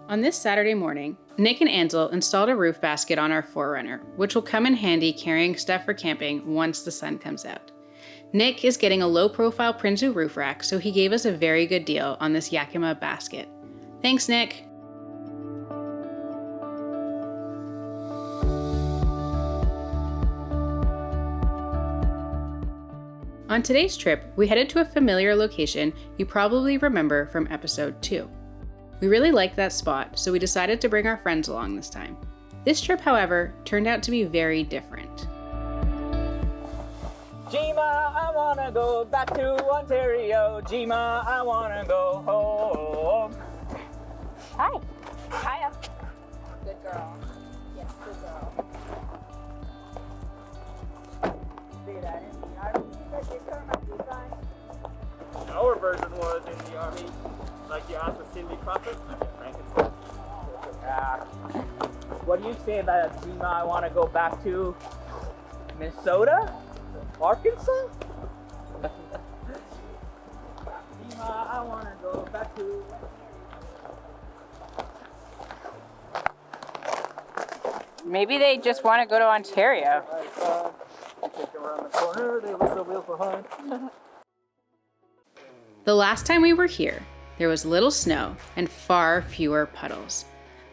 On this Saturday morning, Nick and Ansel installed a roof basket on our 4Runner, which will come in handy carrying stuff for camping once the sun comes out. Nick is getting a low-profile Prinzu roof rack, so he gave us a very good deal on this Yakima basket. Thanks, Nick! On today's trip, we headed to a familiar location you probably remember from episode 2. We really liked that spot, so we decided to bring our friends along this time. This trip, however, turned out to be very different. Gima, I wanna go back to Ontario. Gima, I wanna go home. Hi. Hiya. Good girl. Yes, good girl. See that in the army? Our version was in the army, like you asked with Cindy Crawford. Frankenstein. What do you say about Gima? I want to go back to Minnesota, Arkansas. Gima, I want to go back to. Maybe they just want to go to Ontario. Take them around the corner. They leave the wheels behind. The last time we were here, there was little snow and far fewer puddles.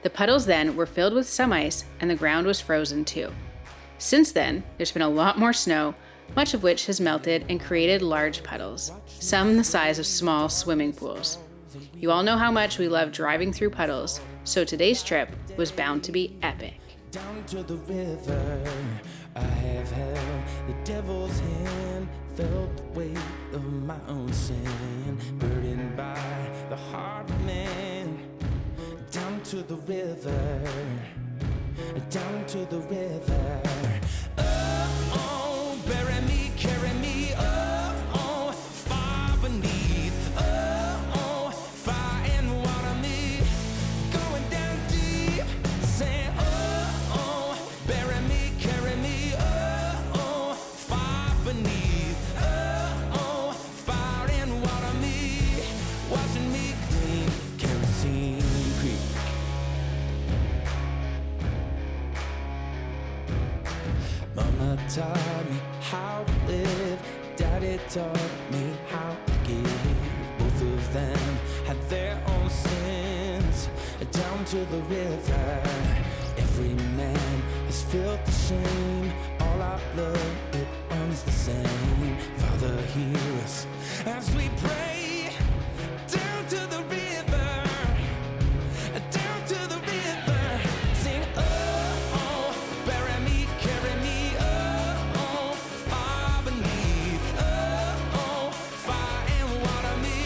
The puddles then were filled with some ice and the ground was frozen too. Since then, there's been a lot more snow, much of which has melted and created large puddles, some the size of small swimming pools. You all know how much we love driving through puddles, so today's trip was bound to be epic. Down to the river, I have held the devil's hand, felt the weight of my own sin, burdened by the heart of man. Down to the river, down to the river. Oh, bury me, carry me, oh, far beneath, oh, fire and water me, going down deep, saying, oh, bury me, carry me, oh, far beneath, oh, fire and water me, washing me clean, kerosene creek. Mama taught me how to live, Daddy taught me how to give. Both of them had their own sins. Down to the river, every man has felt the shame. All our blood, it runs the same. Father, hear us as we pray. Down to the river, down to the river. Sing, oh, bury me, carry me, oh, far beneath, oh, fire and water me,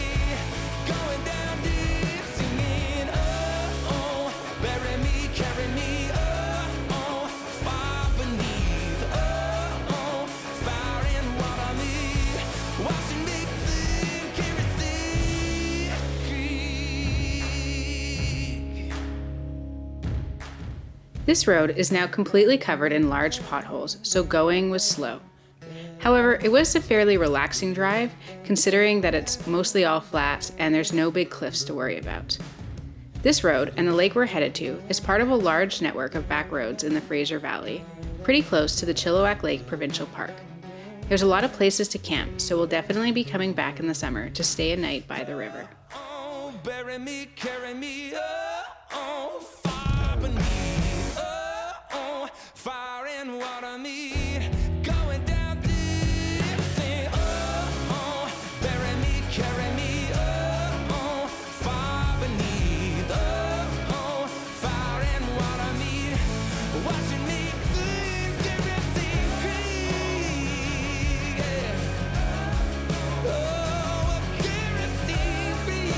going down deep, singing, oh, bury me, carry me, oh, far beneath, oh, fire and water me, washing me clean, kerosene creek. This road is now completely covered in large potholes, so going was slow. However, it was a fairly relaxing drive, considering that it's mostly all flat and there's no big cliffs to worry about. This road and the lake we're headed to is part of a large network of back roads in the Fraser Valley, pretty close to the Chilliwack Lake Provincial Park. There's a lot of places to camp, so we'll definitely be coming back in the summer to stay a night by the river. Oh, bury me, carry me, oh, far beneath, oh, fire and water me, going down deep, sing, oh, bury me, carry me, oh, far beneath, oh, fire and water me, washing me clean, kerosene creek, yeah. Oh, kerosene creek.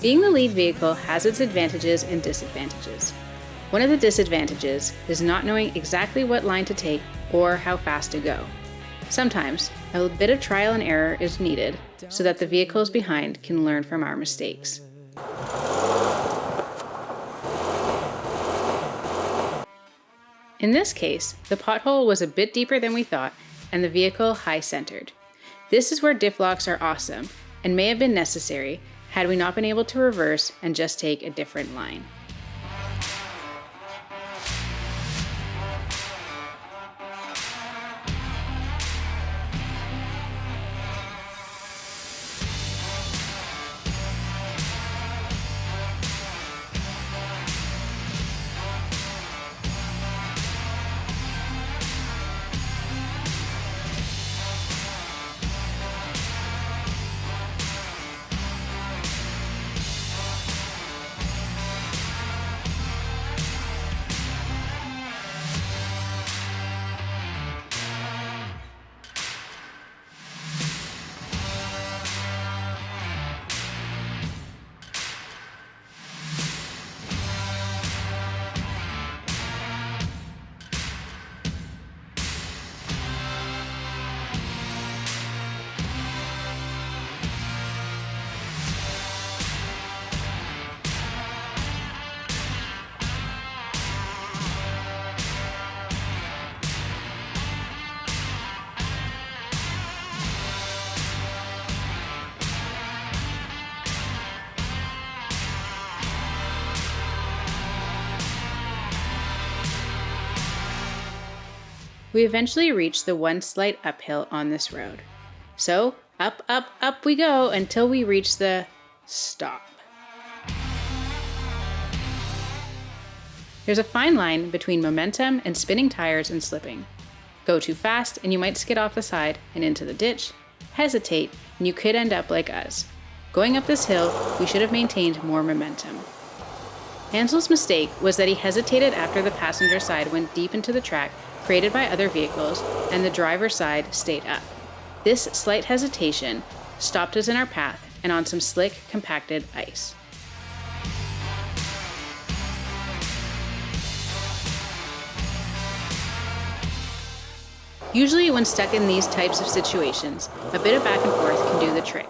Being the lead vehicle has its advantages and disadvantages. One of the disadvantages is not knowing exactly what line to take or how fast to go. Sometimes a bit of trial and error is needed so that the vehicles behind can learn from our mistakes. In this case, the pothole was a bit deeper than we thought and the vehicle high-centered. This is where diff locks are awesome and may have been necessary had we not been able to reverse and just take a different line. We eventually reached the one slight uphill on this road. So up, up, up we go until we reach the stop. There's a fine line between momentum and spinning tires and slipping. Go too fast and you might skid off the side and into the ditch. Hesitate and you could end up like us. Going up this hill, we should have maintained more momentum. Ansel's mistake was that he hesitated after the passenger side went deep into the track created by other vehicles and the driver's side stayed up. This slight hesitation stopped us in our path and on some slick, compacted ice. Usually when stuck in these types of situations, a bit of back and forth can do the trick.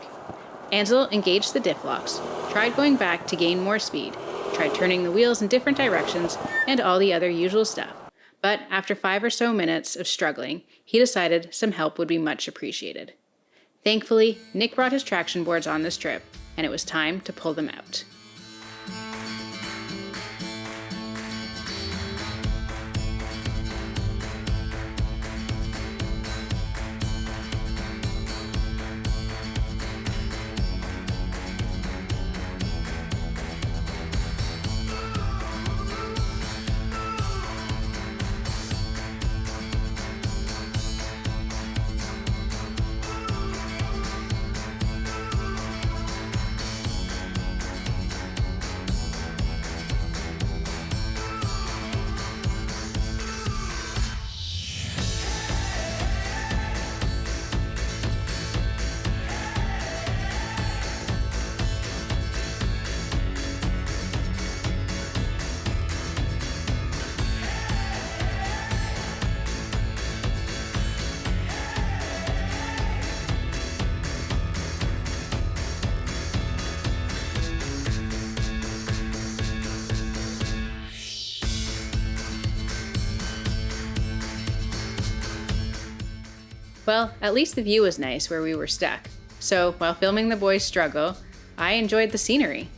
Ansel engaged the diff locks, tried going back to gain more speed, tried turning the wheels in different directions, and all the other usual stuff. But after 5 or so minutes of struggling, he decided some help would be much appreciated. Thankfully, Nick brought his traction boards on this trip, and it was time to pull them out. Well, at least the view was nice where we were stuck. So while filming the boys struggle, I enjoyed the scenery.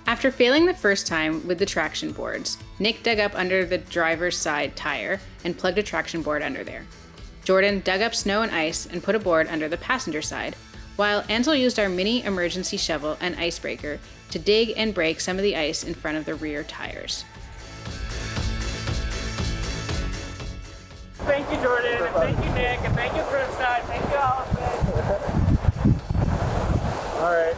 After failing the first time with the traction boards, Nick dug up under the driver's side tire and plugged a traction board under there. Jordan dug up snow and ice and put a board under the passenger side, while Ansel used our mini emergency shovel and icebreaker to dig and break some of the ice in front of the rear tires. Thank you, Jordan, and thank you, Nick, and thank you, Krista, and thank you, Allison. All right.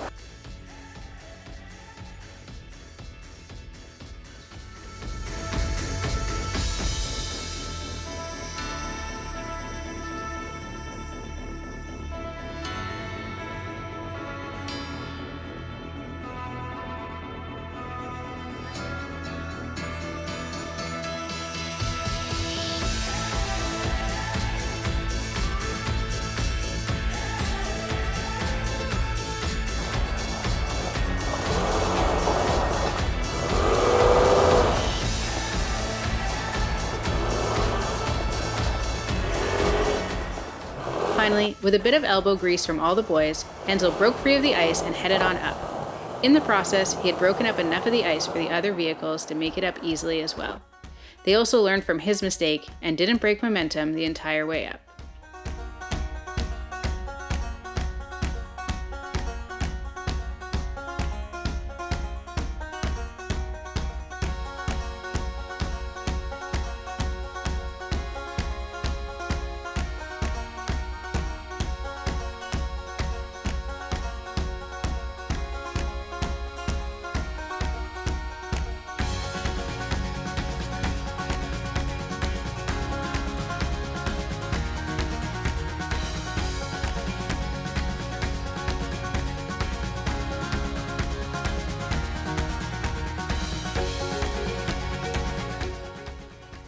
Finally, with a bit of elbow grease from all the boys, Ansel broke free of the ice and headed on up. In the process, he had broken up enough of the ice for the other vehicles to make it up easily as well. They also learned from his mistake and didn't break momentum the entire way up.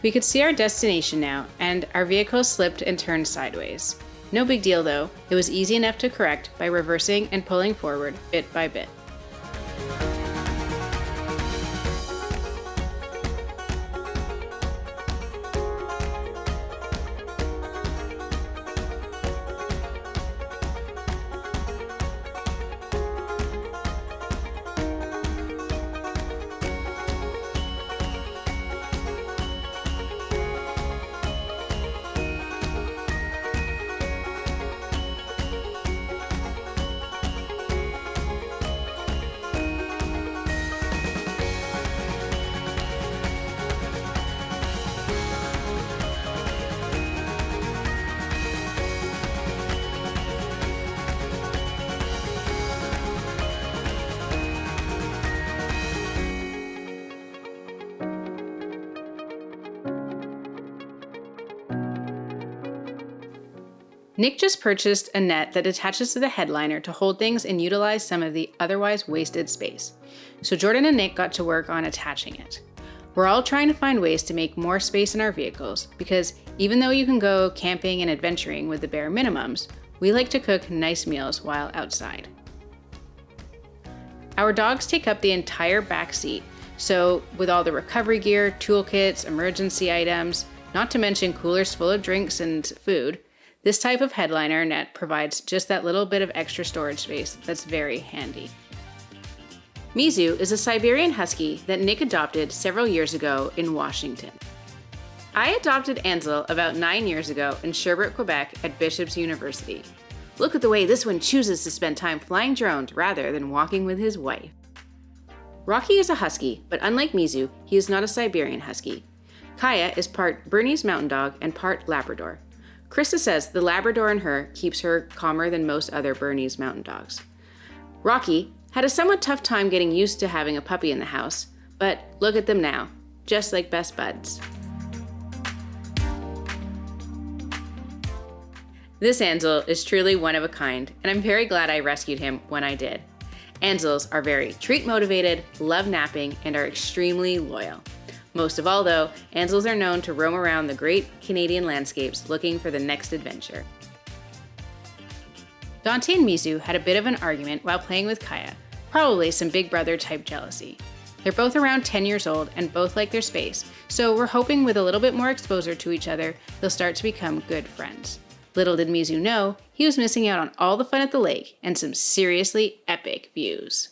We could see our destination now, and our vehicle slipped and turned sideways. No big deal though, it was easy enough to correct by reversing and pulling forward bit by bit. Nick just purchased a net that attaches to the headliner to hold things and utilize some of the otherwise wasted space. So Jordan and Nick got to work on attaching it. We're all trying to find ways to make more space in our vehicles because even though you can go camping and adventuring with the bare minimums, we like to cook nice meals while outside. Our dogs take up the entire back seat, so with all the recovery gear, toolkits, emergency items, not to mention coolers full of drinks and food, this type of headliner net provides just that little bit of extra storage space that's very handy. Mizu is a Siberian Husky that Nick adopted several years ago in Washington. I adopted Ansel about 9 years ago in Sherbrooke, Quebec at Bishop's University. Look at the way this one chooses to spend time flying drones rather than walking with his wife. Rocky is a Husky, but unlike Mizu, he is not a Siberian Husky. Kaya is part Bernese Mountain Dog and part Labrador. Krista says the Labrador in her keeps her calmer than most other Bernese Mountain Dogs. Rocky had a somewhat tough time getting used to having a puppy in the house, but look at them now, just like best buds. This Ansel is truly one of a kind, and I'm very glad I rescued him when I did. Ansels are very treat motivated, love napping, and are extremely loyal. Most of all though, Ansels are known to roam around the great Canadian landscapes looking for the next adventure. Dante and Mizu had a bit of an argument while playing with Kaya, probably some big brother type jealousy. They're both around 10 years old and both like their space, so we're hoping with a little bit more exposure to each other, they'll start to become good friends. Little did Mizu know, he was missing out on all the fun at the lake and some seriously epic views.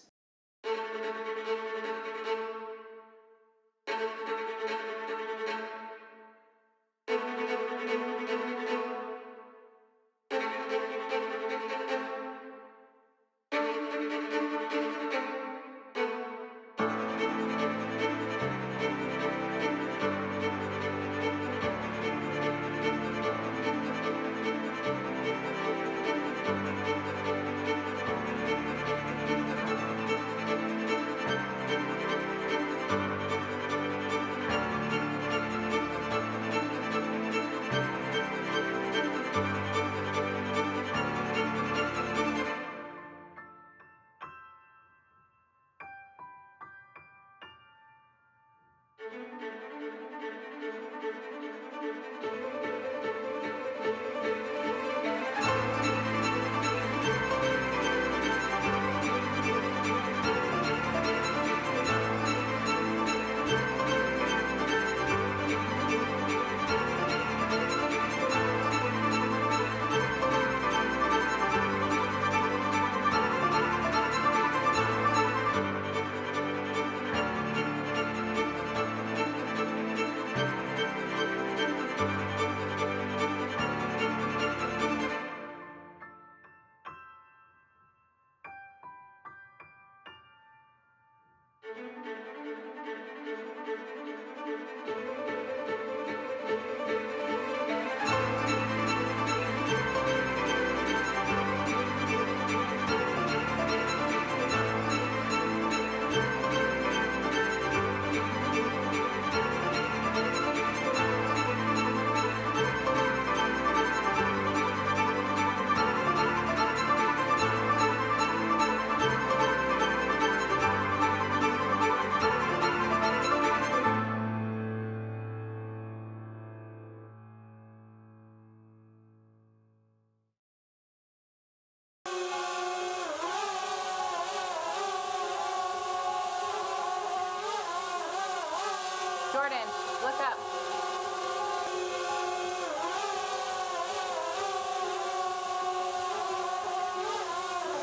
Jordan, look up.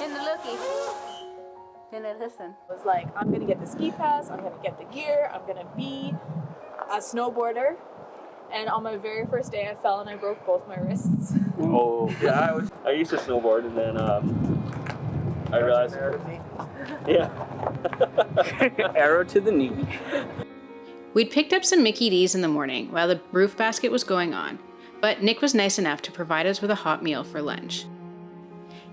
In the looky. Didn't listen. Was like, I'm gonna get the ski pass, I'm gonna get the gear, I'm gonna be a snowboarder. And on my very first day, I fell and I broke both my wrists. Oh, yeah, I used to snowboard, and then I realized, yeah. Arrow to the knee. We'd picked up some Mickey D's in the morning while the roof basket was going on, but Nick was nice enough to provide us with a hot meal for lunch.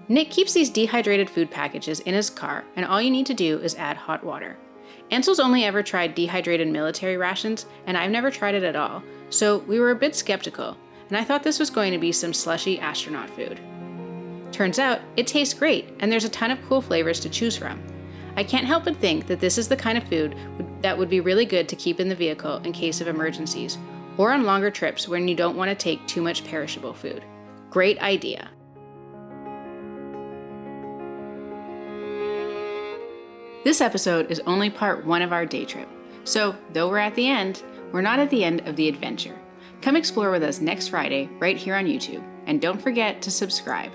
Nick keeps these dehydrated food packages in his car, and all you need to do is add hot water. Ansel's only ever tried dehydrated military rations, and I've never tried it at all, so we were a bit skeptical, and I thought this was going to be some slushy astronaut food. Turns out, it tastes great, and there's a ton of cool flavors to choose from. I can't help but think that this is the kind of food that would be really good to keep in the vehicle in case of emergencies, or on longer trips when you don't want to take too much perishable food. Great idea. This episode is only part 1 of our day trip, so though we're at the end, we're not at the end of the adventure. Come explore with us next Friday right here on YouTube, and don't forget to subscribe.